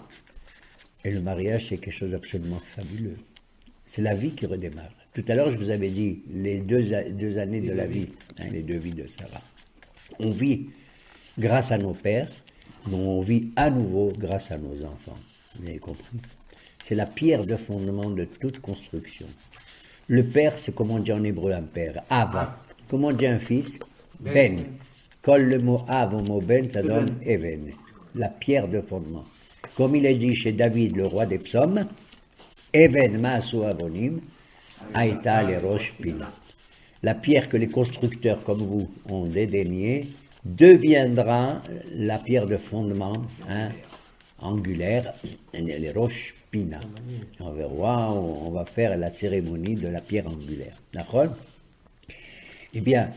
et le mariage, c'est quelque chose d'absolument fabuleux. C'est la vie qui redémarre. Tout à l'heure, je vous avais dit les deux années de la vie, les 2 vies de Sarah. On vit grâce à nos pères, mais on vit à nouveau grâce à nos enfants. Vous avez compris? C'est la pierre de fondement de toute construction. Le père, c'est comme on dit en hébreu un père, Ava. Comment on dit un fils? Ben. Colle le mot Av au mot Ben, ça donne Even. La pierre de fondement. Comme il est dit chez David, le roi des psaumes, Even Maasu Avonim, Aïta les roches pina. La pierre que les constructeurs comme vous ont dédaignée deviendra la pierre de fondement angulaire, les roches pina. On verra, on va faire la cérémonie de la pierre angulaire. D'accord? Eh bien,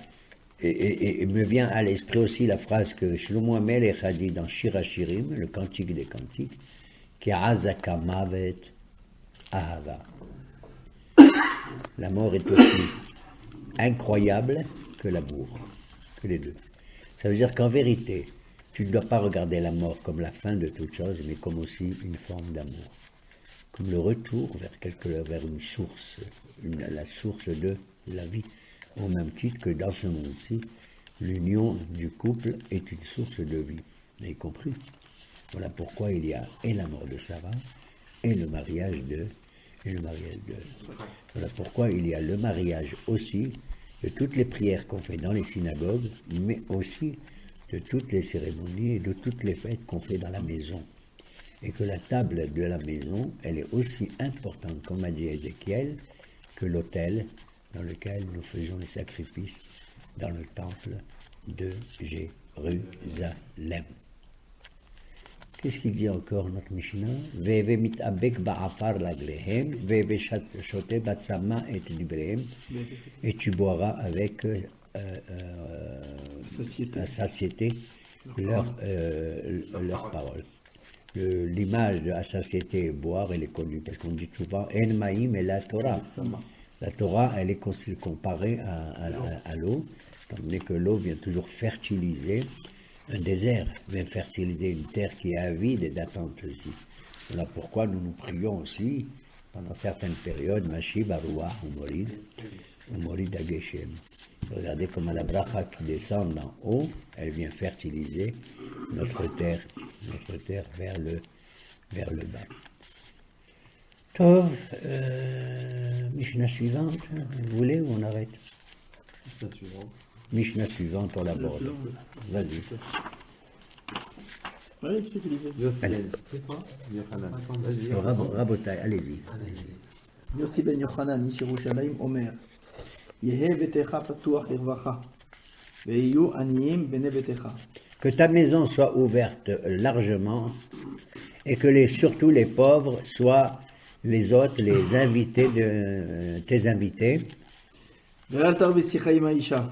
et me vient à l'esprit aussi la phrase que Shlomo Amelech a dit dans Shir HaShirim, le cantique des cantiques, qui a Azaka Mavet Ahava. La mort est aussi incroyable que l'amour, que les deux. Ça veut dire qu'en vérité, tu ne dois pas regarder la mort comme la fin de toute chose, mais comme aussi une forme d'amour. Comme le retour vers une source, la source de la vie. Au même titre que dans ce monde-ci, l'union du couple est une source de vie. Vous avez compris? Voilà pourquoi il y a et la mort de Sarah et le mariage de. Voilà pourquoi il y a le mariage aussi de toutes les prières qu'on fait dans les synagogues, mais aussi de toutes les cérémonies et de toutes les fêtes qu'on fait dans la maison. Et que la table de la maison, elle est aussi importante, comme a dit Ézéchiel, que l'autel dans lequel nous faisons les sacrifices dans le temple de Jérusalem. Qu'est-ce qu'il dit encore notre Mishnah? Veve mitabek ba'afar laglehem, veve shote batsama et librehem, et tu boiras avec la satiété leur parole. L'image de la satiété et boire, elle est connue, parce qu'on dit souvent En maïm et la Torah. La Torah, elle est comparée à l'eau, étant donné que l'eau vient toujours fertiliser un désert, vient fertiliser une terre qui est avide et d'attente aussi. Voilà pourquoi nous nous prions aussi, pendant certaines périodes, Mashi Baroua ou Morid Ageshem. Regardez comment la bracha qui descend d'en haut, elle vient fertiliser notre terre vers le bas. Tov, Mishnah suivante, vous voulez ou on arrête? Mishnah suivante. Mishnah suivante, on l'aborde. Vas-y. Oui, c'est ce qu'il disait. C'est quoi? Yochanan. Vas-y. Rabotai, allez-y. Yossi ben Yochanan, איש ירושלים, אומר, יהא ביתך פתוח לרווחה, ויהיו עניים בני ביתך. Que ta maison soit ouverte largement et que surtout les pauvres soient les autres, les invités de tes invités.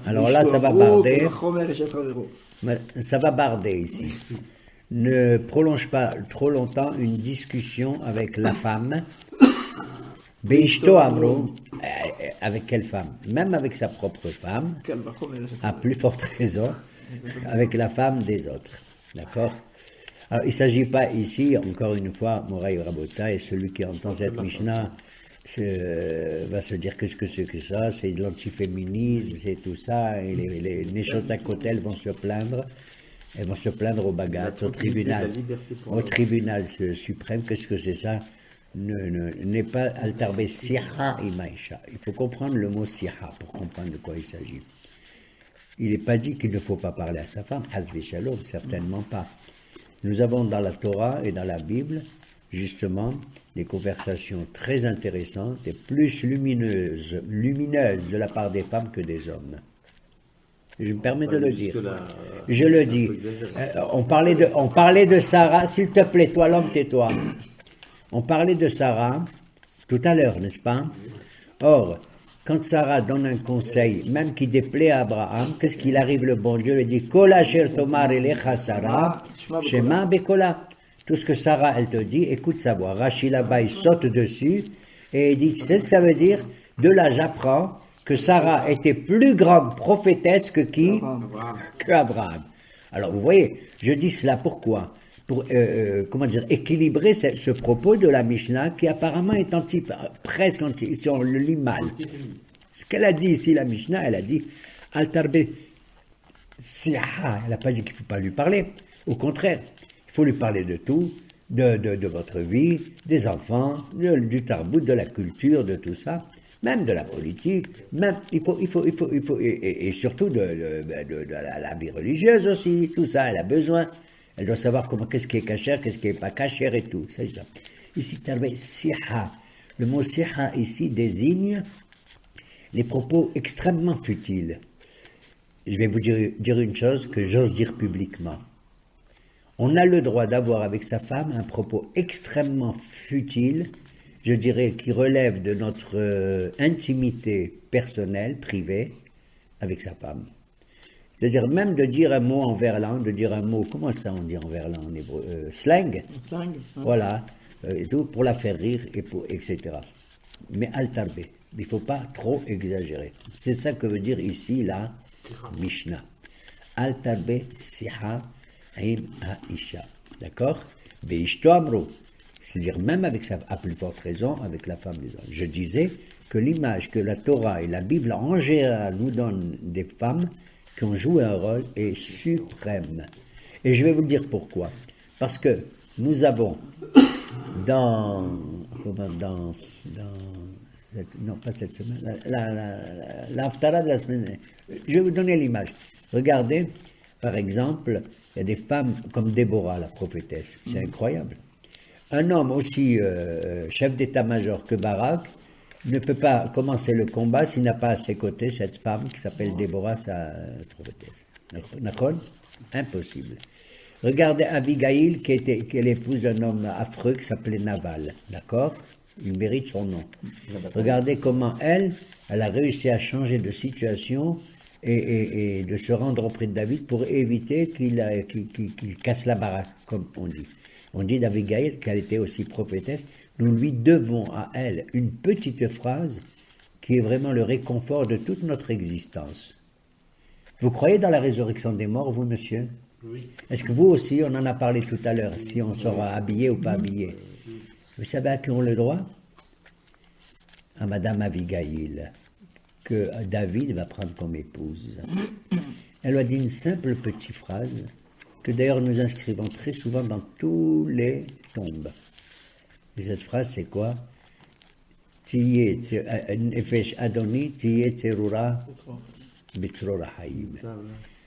Alors là, ça va barder. Ça va barder ici. Ne prolonge pas trop longtemps une discussion avec la femme. Beishto Amro, avec quelle femme? Même avec sa propre femme, à plus forte raison, avec la femme des autres. D'accord? Alors, il ne s'agit pas ici, encore une fois, Moraï Rabota, et celui qui entend cette Mishnah va se dire qu'est-ce que c'est que ça, c'est de l'antiféminisme, c'est tout ça, et les Neshota Kotel vont se plaindre, elles vont se plaindre au Bagatz, au tribunal suprême, qu'est-ce que c'est ça? N'est pas altarbe siha imaisha. Il faut comprendre le mot siha pour comprendre de quoi il s'agit. Il n'est pas dit qu'il ne faut pas parler à sa femme, hasvi shalom, certainement pas. Nous avons dans la Torah et dans la Bible, justement, des conversations très intéressantes et plus lumineuses de la part des femmes que des hommes. Je me permets de le dire. Je le dis. On parlait de Sarah, s'il te plaît, toi l'homme, tais-toi. On parlait de Sarah tout à l'heure, n'est-ce pas? Or, quand Sarah donne un conseil, même qui déplaît à Abraham, qu'est-ce qu'il arrive, le bon Dieu lui dit Kola shel tomar elecha Sarah, shema bekola. Tout ce que Sarah, elle te dit, écoute sa voix. Rachid là-bas, il saute dessus et il dit, ça veut dire, de là j'apprends que Sarah était plus grande prophétesse que qui? Que Abraham. Alors vous voyez, je dis cela pourquoi? Pour équilibrer ce propos de la Mishnah qui apparemment est presque si on le lit mal. Ce qu'elle a dit ici, la Mishnah, elle a dit Altarbe Siha. Elle n'a pas dit qu'il ne faut pas lui parler. Au contraire, il faut lui parler de tout, de votre vie, des enfants, du tarbout, de la culture, de tout ça, même de la politique, même il faut et surtout de la vie religieuse aussi, tout ça, elle a besoin. Elle doit savoir qu'est-ce qui est cachère, qu'est-ce qui n'est pas cachère et tout. C'est ça. Ici, siha. Le mot siha ici désigne les propos extrêmement futiles. Je vais vous dire une chose que j'ose dire publiquement. On a le droit d'avoir avec sa femme un propos extrêmement futile, je dirais, qui relève de notre intimité personnelle, privée, avec sa femme. C'est-à-dire même de dire un mot en verlan, de dire un mot, comment ça on dit en verlan en hébreu, slang. Slang. Voilà, et tout, pour la faire rire, etc. Mais altarbe, il ne faut pas trop exagérer. C'est ça que veut dire ici la Mishnah. Altarbe siha im haisha. D'accord? Beishto amro. C'est-à-dire même avec à plus forte raison, avec la femme des hommes. Je disais que l'image que la Torah et la Bible en général nous donnent des femmes, qui ont joué un rôle est suprême. Et je vais vous dire pourquoi. Parce que nous avons non, pas cette semaine, l'Haftara de la semaine. Je vais vous donner l'image. Regardez, par exemple, il y a des femmes comme Déborah, la prophétesse. C'est incroyable. Un homme aussi chef d'état-major que Barak ne peut pas commencer le combat s'il n'a pas à ses côtés cette femme qui s'appelle Déborah, sa prophétesse. D'accord? Impossible. Regardez Abigail, qui est l'épouse d'un homme affreux qui s'appelait Naval. D'accord? Il mérite son nom. Regardez comment elle a réussi à changer de situation et de se rendre auprès de David pour éviter qu'il casse la baraque, comme on dit. On dit d'Abigail qu'elle était aussi prophétesse. Nous lui devons à elle une petite phrase qui est vraiment le réconfort de toute notre existence. Vous croyez dans la résurrection des morts, vous, monsieur? Oui. Est-ce que vous aussi, on en a parlé tout à l'heure, si on sera habillé ou pas habillé? Vous savez à qui on le droit? À Madame Abigail, que David va prendre comme épouse. Elle lui a dit une simple petite phrase, que d'ailleurs nous inscrivons très souvent dans tous les tombes. Et cette phrase, c'est quoi? Nefesh Adoni, Tiye Tserura, Bitzrora Haïm.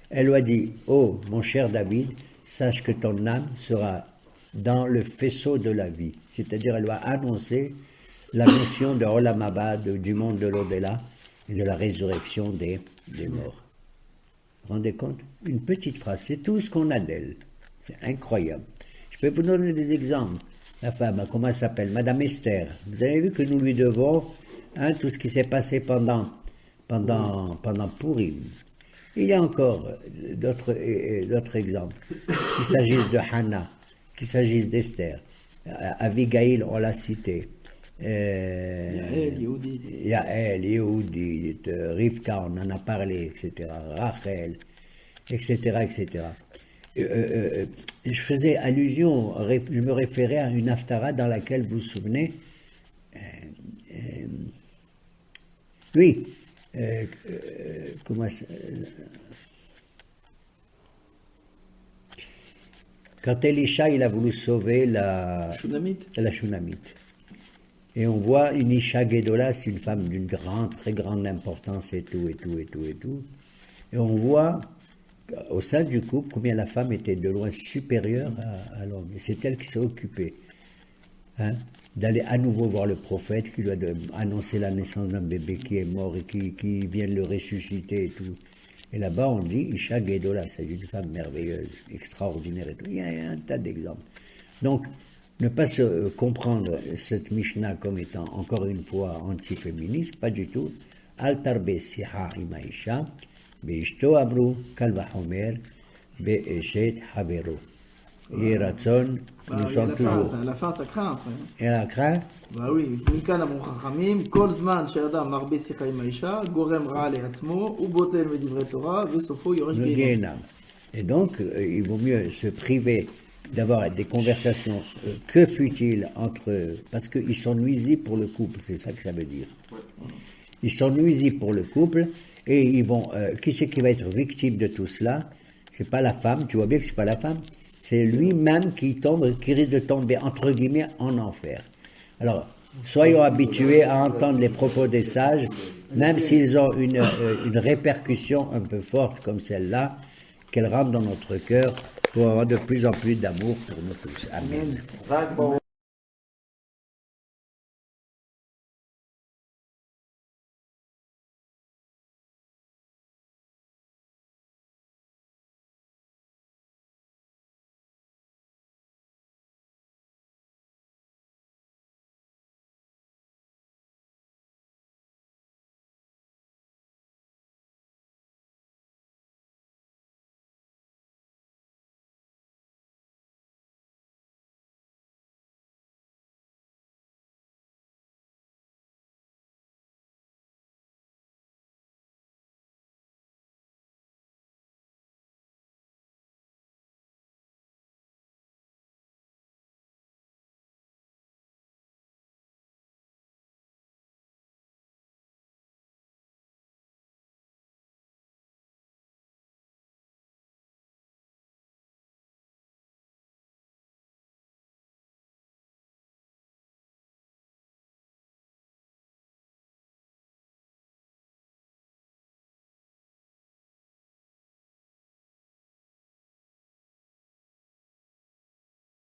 Elle lui a dit, oh, mon cher David, sache que ton âme sera dans le faisceau de la vie. C'est-à-dire, elle va annoncer la notion de Olam Haba, du monde de l'au-delà, et de la résurrection des morts. Vous vous rendez compte? Une petite phrase, c'est tout ce qu'on a d'elle. C'est incroyable. Je peux vous donner des exemples. La femme, comment elle s'appelle? Madame Esther. Vous avez vu que nous lui devons tout ce qui s'est passé pendant Purim. Il y a encore d'autres exemples. Qu'il s'agisse de Hannah, qu'il s'agisse d'Esther, Abigail, on l'a cité. Yael, Yehudi, Rivka, on en a parlé, etc. Rachel, etc., etc. Je faisais allusion, je me référais à une haftara dans laquelle vous vous souvenez, oui, comment ça, quand Elisha il a voulu sauver la Shunamite. Et on voit une Isha Gedola, c'est une femme d'une très grande importance et tout. Et on voit au sein du couple combien la femme était de loin supérieure à l'homme. Et c'est elle qui s'est occupée d'aller à nouveau voir le prophète qui lui a annoncé la naissance d'un bébé qui est mort et qui vient de le ressusciter et tout. Et là-bas on dit Isha Gedola, c'est une femme merveilleuse, extraordinaire et tout. Il y a un tas d'exemples. Donc, ne pas se comprendre cette Mishnah comme étant encore une fois anti-féministe, pas du tout. Al tarbe siha imaisha, beishto abru kalvahomer, be'eshet havero. Et Ratson, nous sommes toujours. À la fin, ça craint après. Et la craint? Bah oui, מכאן אמרו חכמים, כל זמן שאדם מרבה שיחה עם האישה, גורם רע לעצמו, הוא בוטל מדברי תורה, וסופו יורש גיהנום. Et donc, il vaut mieux se priver d'avoir des conversations, que fut-il entre eux, parce qu'ils sont nuisibles pour le couple, c'est ça que ça veut dire. Ils sont nuisibles pour le couple, et ils vont, qui c'est qui va être victime de tout cela? C'est pas la femme, tu vois bien que c'est pas la femme, c'est lui-même qui risque de tomber, entre guillemets, en enfer. Alors, soyons habitués à entendre les propos des sages, même s'ils ont une répercussion un peu forte comme celle-là, qu'elle rentre dans notre cœur pour avoir de plus en plus d'amour pour nous tous. Amen.